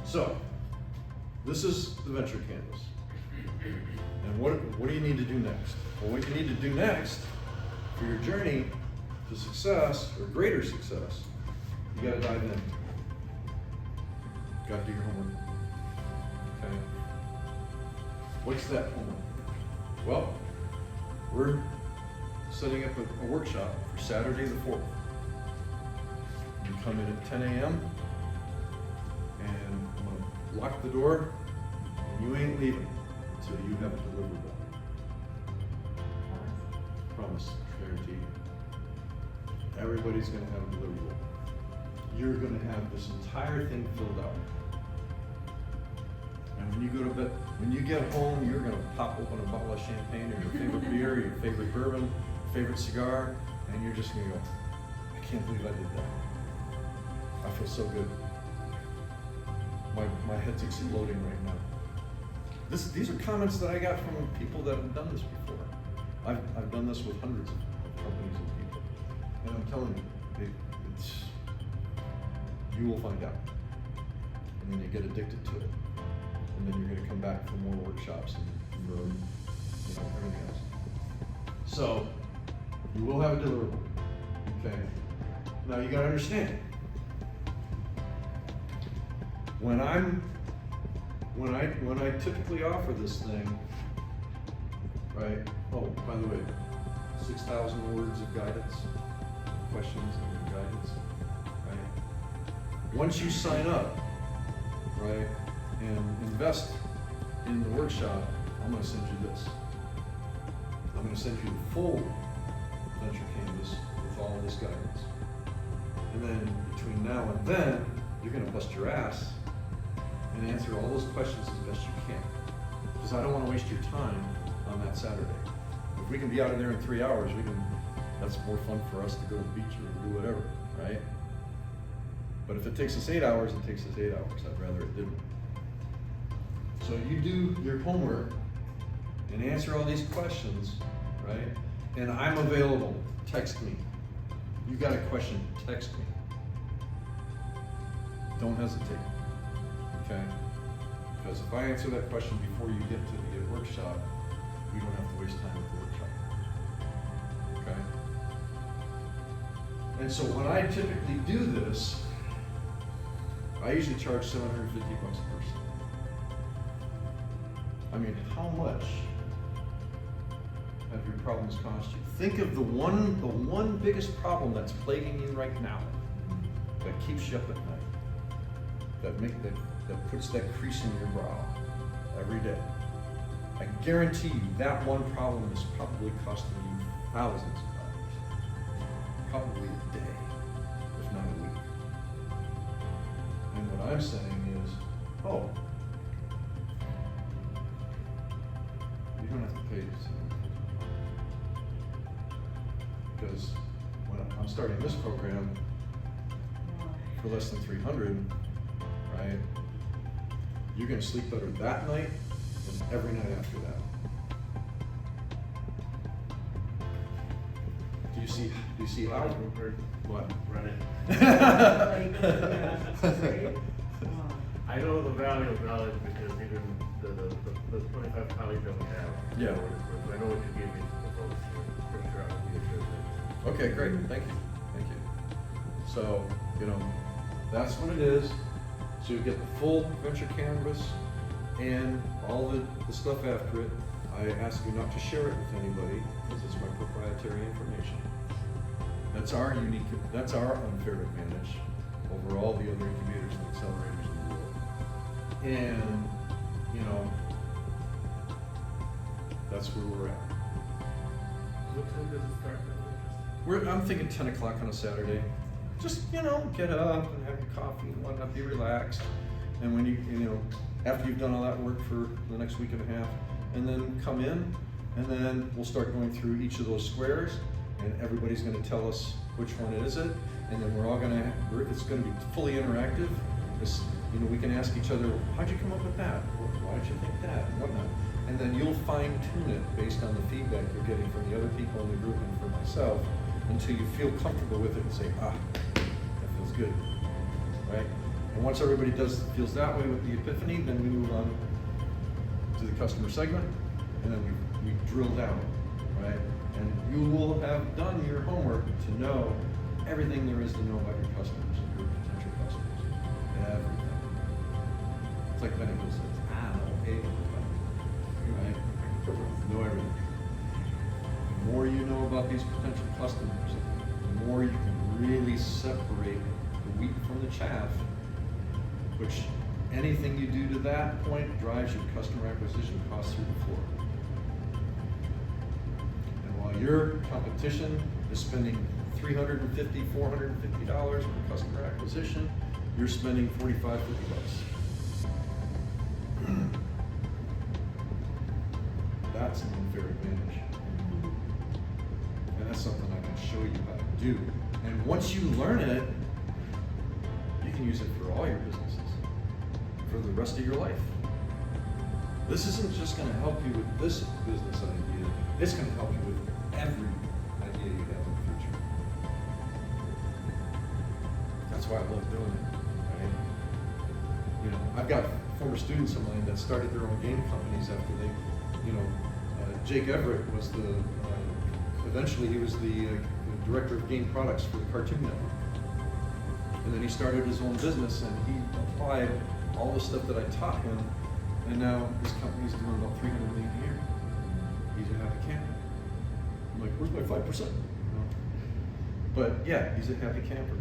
So, this is the venture canvas. And what do you need to do next? Well, what you need to do next for your journey to success, or greater success, you gotta dive in. You gotta do your homework. Okay? What's that homework? Well, we're setting up a workshop for Saturday the 4th. You come in at 10 a.m. and I'm gonna lock the door, and you ain't leaving until you have a deliverable. Promise, guarantee. Everybody's gonna have a deliverable. You're gonna have this entire thing filled out. And when you go to bed, when you get home, you're gonna pop open a bottle of champagne or your favorite beer, your favorite bourbon, favorite cigar, and you're just gonna go, I can't believe I did that. I feel so good. My head's exploding right now. These are comments that I got from people that have done this before. I've done this with hundreds of companies and people. And I'm telling you, you will find out. And then you get addicted to it. And then you're gonna come back for more workshops and for everything else. So, you will have a deliverable, okay? Now you gotta understand, when I typically offer this thing, right? Oh, by the way, 6,000 words of guidance, questions and guidance, right? Once you sign up, right, and invest in the workshop, I'm gonna send you this. I'm gonna send you the full venture canvas with all of this guidance. And then between now and then, you're gonna bust your ass and answer all those questions as best you can. Because I don't wanna waste your time on that Saturday. If we can be out of there in 3 hours, that's more fun for us to go to the beach or do whatever, right? But if it takes us 8 hours, it takes us 8 hours. I'd rather it didn't. So you do your homework and answer all these questions, right? And I'm available. Text me. You got a question, text me. Don't hesitate, okay? Because if I answer that question before you get to the workshop, we don't have to waste time at the workshop, okay? And so when I typically do this, I usually charge $750 a person. I mean, how much have your problems cost you? Think of the one biggest problem that's plaguing you right now, that keeps you up at night, that puts that crease in your brow every day. I guarantee you that one problem is probably costing you thousands of dollars, probably a day, if not a week. And what I'm saying is, oh, you don't have to pay this. Because when I'm starting this program for less than 300, right? You're gonna sleep better that night than every night after that. Do you see how? What? Run it. Yeah. I know the value of knowledge because even the 25 colleagues that we have. Yeah. I know what you gave me for folks. For sure, I will be a sure thing. Okay, great. Thank you. So, that's what it is. So you get the full venture canvas and all the stuff after it. I ask you not to share it with anybody because it's my proprietary information. That's our unfair advantage over all the other incubators and accelerators in the world. And, that's where we're at. What time does it start? I'm thinking 10 o'clock on a Saturday. Just, get up and have your coffee and whatnot, be relaxed. And when after you've done all that work for the next week and a half, and then come in, and then we'll start going through each of those squares, and everybody's gonna tell us which one is it, and then it's gonna be fully interactive. We can ask each other, how'd you come up with that? Why'd you think that? And whatnot. And then you'll fine tune it based on the feedback you're getting from the other people in the group and from myself until you feel comfortable with it and say, that feels good, right? And once everybody feels that way with the epiphany, then we move on to the customer segment, and then we drill down, right? And you will have done your homework to know everything there is to know about your customers, your potential customers, everything. It's like Benny Hill says, I know everything, right? Know everything. The more you know about these potential customers, the more you can really separate the wheat from the chaff, which anything you do to that point drives your customer acquisition costs through the floor. And while your competition is spending $350, $450 for customer acquisition, you're spending $45, $50. That's an unfair advantage. And that's something I can show you how to do. And once you learn it, you can use it for all your businesses for the rest of your life. This isn't just going to help you with this business idea, it's going to help you with every idea you have in the future. That's why I love doing it, right? You know, I've got former students of mine that started their own game companies after they, you know, Jake Everett was eventually he was the director of game products for the Cartoon Network. And then he started his own business and he applied all the stuff that I taught him, and now his company's doing about $300 million a year. He's a happy camper. I'm like, where's my 5%? But yeah, he's a happy camper.